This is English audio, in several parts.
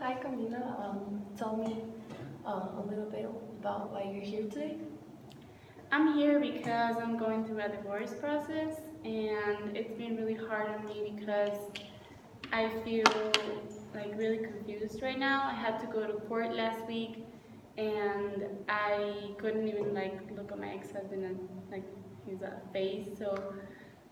Hi Camila. Tell me a little bit about why you're here today. I'm here because I'm going through a divorce process and it's been really hard on me because I feel like really confused right now. I had to go to court last week and I couldn't even like look at my ex-husband and like his face. So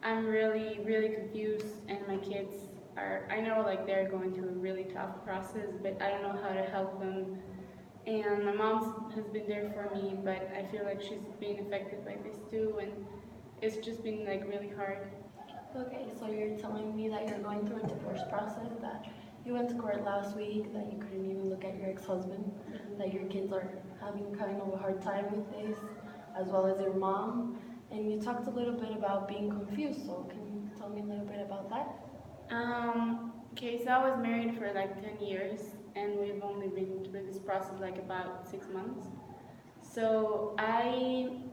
I'm really confused and my kids are, I know like they're going through a really tough process, but I don't know how to help them. And my mom has been there for me, but I feel like she's being affected by this too, and it's just been like really hard. Okay, so you're telling me that you're going through a divorce process, that you went to court last week, that you couldn't even look at your ex-husband, that your kids are having kind of a hard time with this, as well as your mom. And you talked a little bit about being confused, so can you tell me a little bit about that? Okay, so I was married for like 10 years, and we've only been through this process like about 6 months. So I'm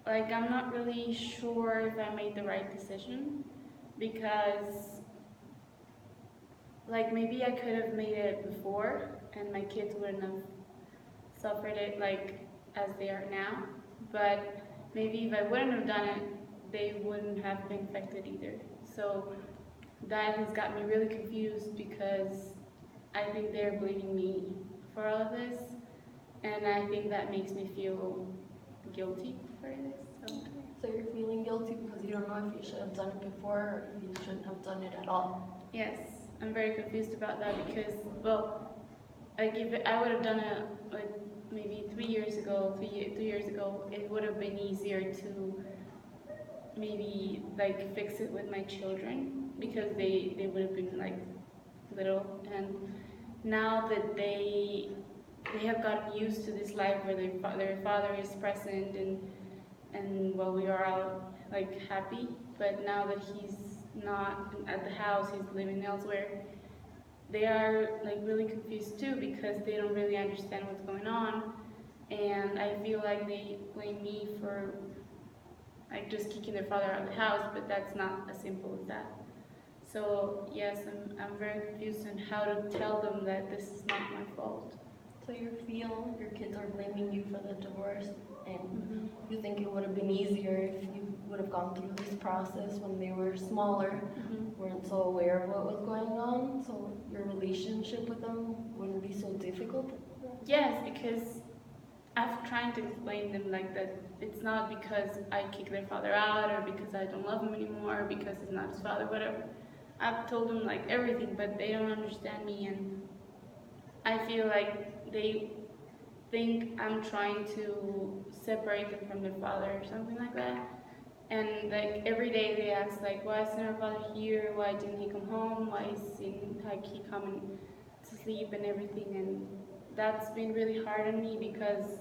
not really sure if I made the right decision because like maybe I could have made it before and my kids wouldn't have suffered it like as they are now. But maybe if I wouldn't have done it, they wouldn't have been affected either. So that has got me really confused because I think they're blaming me for all of this, and I think that makes me feel guilty for this. So So you're feeling guilty because you don't know if you should have done it before or if you shouldn't have done it at all. yes, I'm very confused about that because well, like if I would have done it like maybe 3 years ago, 2 years ago, it would have been easier to maybe like fix it with my children because they would have been like little, and now that they have gotten used to this life where their father is present and well we are all like happy, but now that he's not at the house, he's living elsewhere, they are like really confused too because they don't really understand what's going on, and I feel like they blame me for like just kicking their father out of the house, but that's not as simple as that. So yes, I'm very confused on how to tell them that this is not my fault. So you feel your kids are blaming you for the divorce, and Hmm. you think it would have been easier if you would have gone through this process when they were smaller, Hmm. weren't so aware of what was going on, so your relationship with them wouldn't be so difficult? Yes, because I've tried to explain them like that it's not because I kick their father out or because I don't love him anymore or because he's not his father, whatever. I've told them like everything, but they don't understand me, and I feel like they think I'm trying to separate them from their father or something like that. And like every day they ask like, why isn't our father here? Why didn't he come home? Why isn't like he coming to sleep and everything? And that's been really hard on me because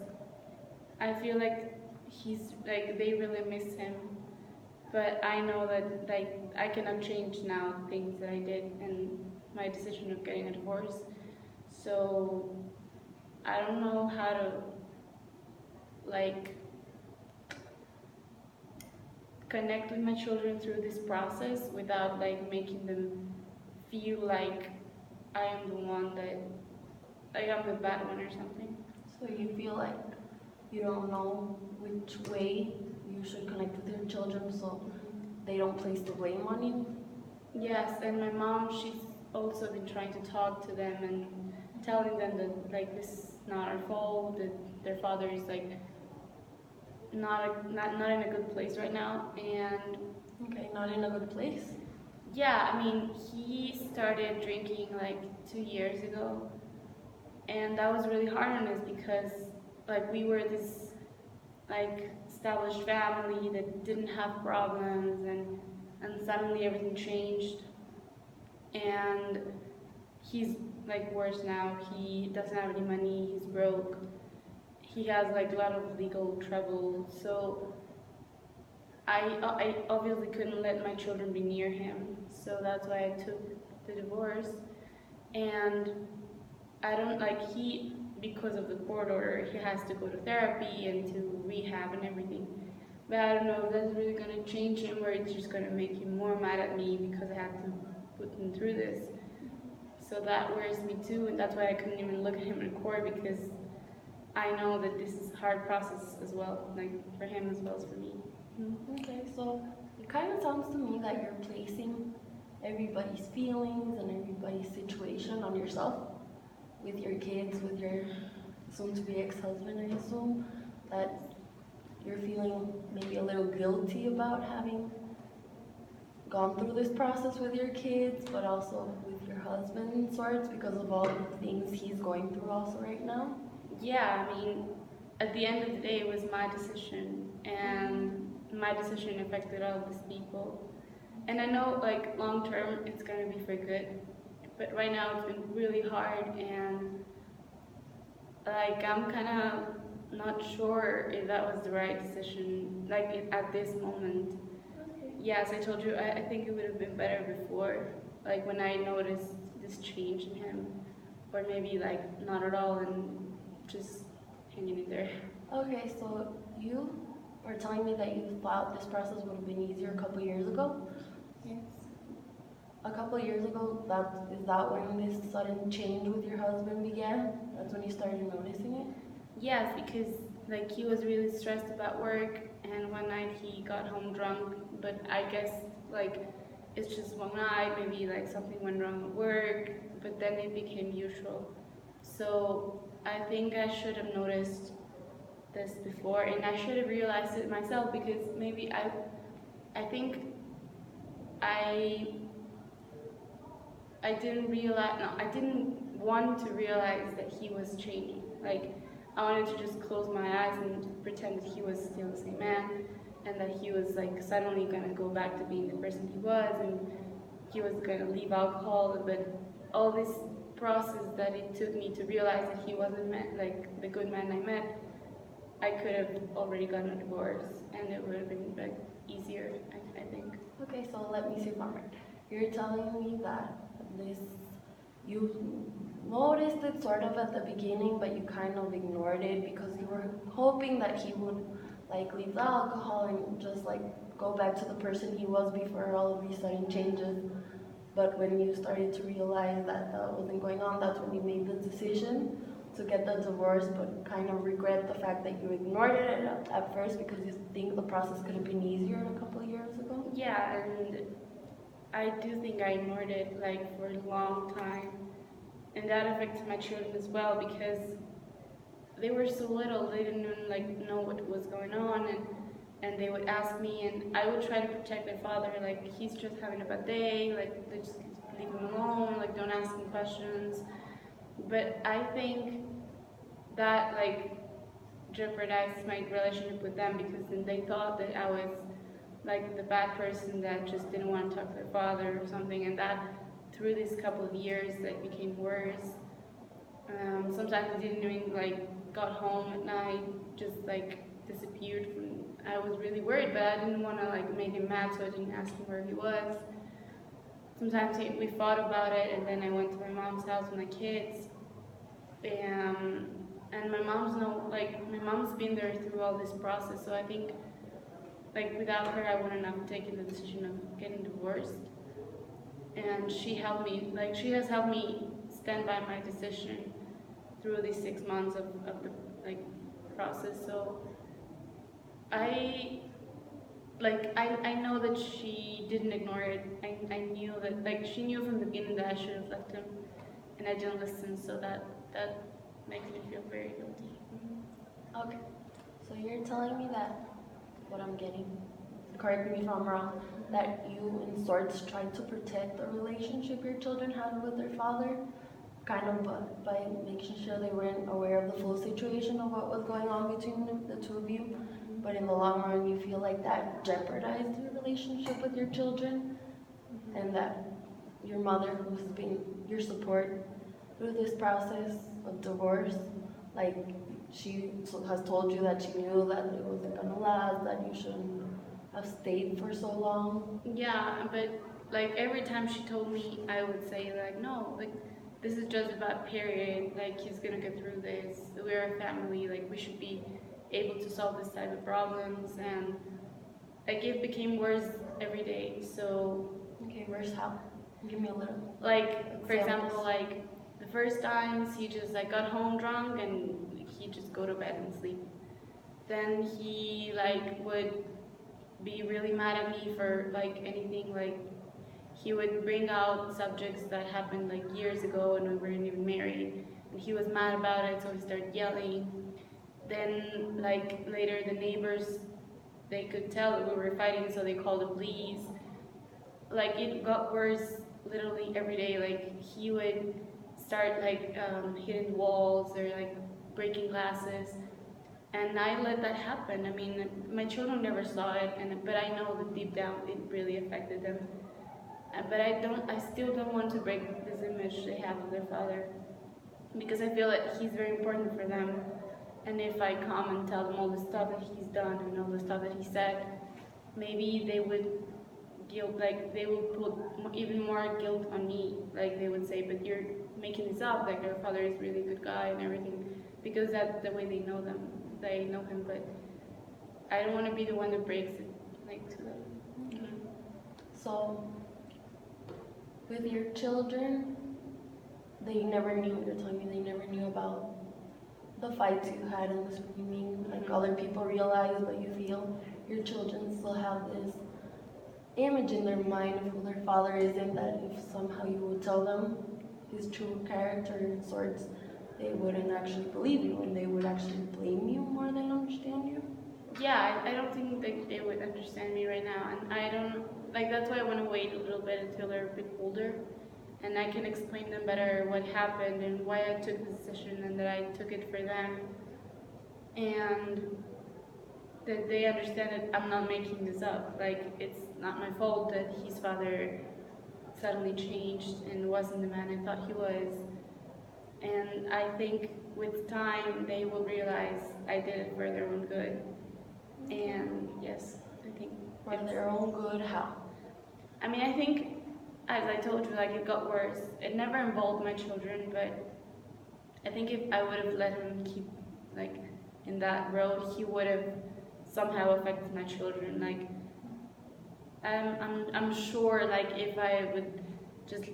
I feel like he's like they really miss him. But I know that like I cannot change now the things that I did and my decision of getting a divorce. So I don't know how to like connect with my children through this process without like making them feel like I am the one that like I'm the bad one or something. So you feel like you don't know which way you should connect with your children, so they don't place the blame on you? Yes, and my mom, she's also been trying to talk to them and telling them that like this is not our fault, that their father is like not in a good place right now, and Okay, not in a good place. yeah, I mean he started drinking like 2 years ago, and that was really hard on us because like we were this like established family that didn't have problems, and suddenly everything changed, and he's like worse now. He doesn't have any money, he's broke, he has like a lot of legal trouble. So I obviously couldn't let my children be near him, so that's why I took the divorce. And I don't like he because of the court order he has to go to therapy and to rehab and everything. But I don't know if that's really gonna change him or it's just gonna make him more mad at me because I had to put him through this. So that worries me too, and that's why I couldn't even look at him in court, because I know that this is a hard process as well, like for him as well as for me. Okay, so it kind of sounds to me that you're placing everybody's feelings and everybody's situation on yourself with your kids, with your soon-to-be ex-husband, I assume, that you're feeling maybe a little guilty about having gone through this process with your kids, but also with your husband in sorts because of all the things he's going through also right now. Yeah, I mean, at the end of the day, it was my decision, and my decision affected all these people. And I know, like, long term, it's gonna be for good, but right now it's been really hard, and like, I'm kind of not sure if that was the right decision, like, at this moment. Okay. Yes, I told you, I think it would have been better before, like, when I noticed this change in him, or maybe, like, not at all, and just hanging in there. Okay, so you are telling me that you thought this process would have been easier a couple years ago? Yes. A couple years ago, is that when this sudden change with your husband began? That's when you started noticing it? Yes, because like he was really stressed about work, and one night he got home drunk. But I guess like it's just one night, maybe like something went wrong at work. But then it became usual. So I think I should have noticed this before, and I should have realized it myself, because maybe I think I I didn't realize, no, I didn't want to realize that he was changing. Like, I wanted to just close my eyes and pretend that he was still the same man, and that he was like suddenly gonna go back to being the person he was, and he was gonna leave alcohol. But all this process that it took me to realize that he wasn't like the good man I met, I could have already gotten a divorce, and it would have been like easier, I think. Okay, so let me see if I'm right. You're telling me that this, you noticed it sort of at the beginning, but you kind of ignored it because you were hoping that he would like leave the alcohol and just like go back to the person he was before all of these sudden changes. But when you started to realize that that wasn't going on, that's when you made the decision to get the divorce, but kind of regret the fact that you ignored it at first because you think the process could have been easier a couple of years ago? Yeah, and I do think I ignored it like for a long time, and that affected my children as well, because they were so little, they didn't even like know what was going on, and they would ask me, and I would try to protect their father, like he's just having a bad day, like they just leave him alone, like don't ask him questions. But I think that like jeopardized my relationship with them, because then they thought that I was like the bad person that just didn't want to talk to their father or something, and that through these couple of years that became worse. Sometimes I didn't even like got home at night, just like disappeared from. I was really worried, but I didn't want to like make him mad, so I didn't ask him where he was. Sometimes we fought about it, and then I went to my mom's house with my kids, and my mom's been there through all this process, so I think like without her I wouldn't have taken the decision of getting divorced. And she helped me, like she has helped me stand by my decision through these 6 months of the like process. So I know that she didn't ignore it. I knew that, like she knew from the beginning that I should have left him, and I didn't listen, so that makes me feel very guilty. Okay, so you're telling me that what I'm getting, correct me if I'm wrong, that you in sorts tried to protect the relationship your children had with their father, kind of by making sure they weren't aware of the full situation of what was going on between the two of you, but in the long run you feel like that jeopardized your relationship with your children, and that your mother, who's been your support through this process of divorce, like she has told you that she knew that it wasn't gonna last, that you shouldn't have stayed for so long. Yeah, but like every time she told me, I would say like, no, like this is just a bad period. Like he's gonna get through this. We're a family. Like we should be able to solve this type of problems. And like it became worse every day. So Okay, worse how? Give me a little. Like, for Examples. example, like the first times he just like got home drunk and he just go to bed and sleep. Then he like would be really mad at me for like anything. Like he would bring out subjects that happened like years ago and we weren't even married, and he was mad about it, so he started yelling. Then like later the neighbors, they could tell that we were fighting, so they called the police. Like it got worse literally every day. Like he would start like hitting walls or like breaking glasses, and I let that happen. I mean, my children never saw it, but I know that deep down it really affected them. But I still don't want to break this image they have of their father, because I feel that he's very important for them. And if I come and tell them all the stuff that he's done and all the stuff that he said, maybe they would guilt, like they would put even more guilt on me. Like they would say, "But you're making this up. Like your father is a really good guy and everything," because that's the way they know them. They know him, but I don't want to be the one that breaks it, like to them. Okay. So, with your children, they never knew, you're telling me they never knew about the fights you had and the screaming, like other people realize, but you feel your children still have this image in their mind of who their father is, and that if somehow you would tell them his true character and sorts, they wouldn't actually believe you and they would actually blame you more than understand you. Yeah, I don't think that they would understand me right now, and I don't, like, that's why I want to wait a little bit until they're a bit older, and I can explain them better what happened and why I took the decision and that I took it for them, and that they understand that I'm not making this up. Like, it's not my fault that his father suddenly changed and wasn't the man I thought he was. And I think with time they will realize I did it for their own good. And yes, I think For their own good, how? I mean, I think, as I told you, like it got worse. It never involved my children, but I think if I would have let him keep like in that road, he would have somehow affected my children. Like I'm sure, like if I would just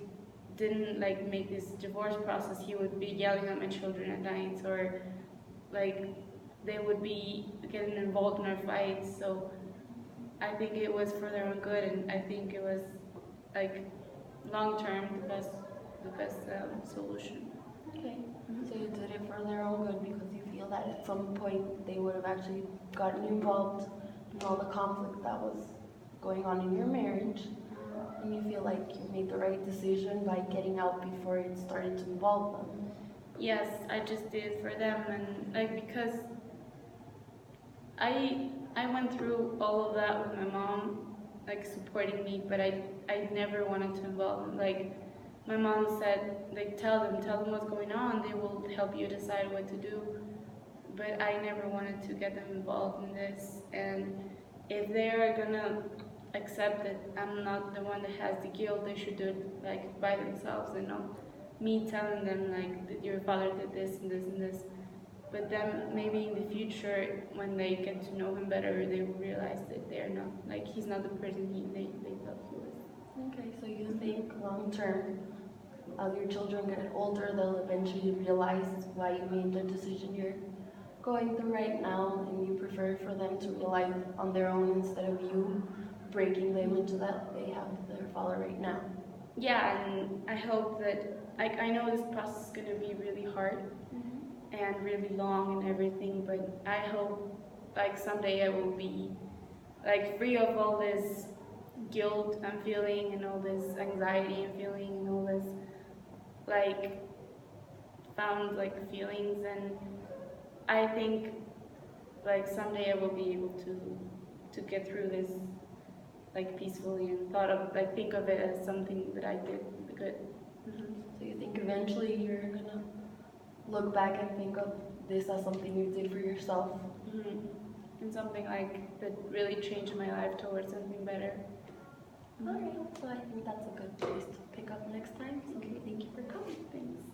didn't like make this divorce process, he would be yelling at my children at night, or like they would be getting involved in our fights. So I think it was for their own good, and I think it was like long term the best solution. Okay. So you did it for their own good because you feel that at some point they would have actually gotten involved in all the conflict that was going on in your marriage, and you feel like you made the right decision by getting out before it started to involve them. Yes, I just did it for them, and like because I went through all of that with my mom, like supporting me, but I never wanted to involve them. Like my mom said, like tell them what's going on. They will help you decide what to do. But I never wanted to get them involved in this. And if they're gonna accept that I'm not the one that has the guilt, they should do it like by themselves, and not me telling them like that your father did this and this and this. But then maybe in the future, when they get to know him better, they will realize that they're not, like he's not the person they thought he was. Okay, so you think long term, as your children get older, they'll eventually realize why you made the decision you're going through right now, and you prefer for them to realize on their own instead of you breaking the image that they have of their father right now. Yeah, and I hope that, like, I know this process is gonna be really hard and really long and everything, but I hope, like, someday I will be, like, free of all this guilt I'm feeling and all this anxiety I'm feeling and all this, like, found, like, feelings, and I think, like, someday I will be able to get through this, like, peacefully, and think of it as something that I did good. So you think eventually you're gonna look back and think of this as something you did for yourself? And something like that really changed my life towards something better. Alright, so I think that's a good place to pick up next time. So thank you for coming. Thanks.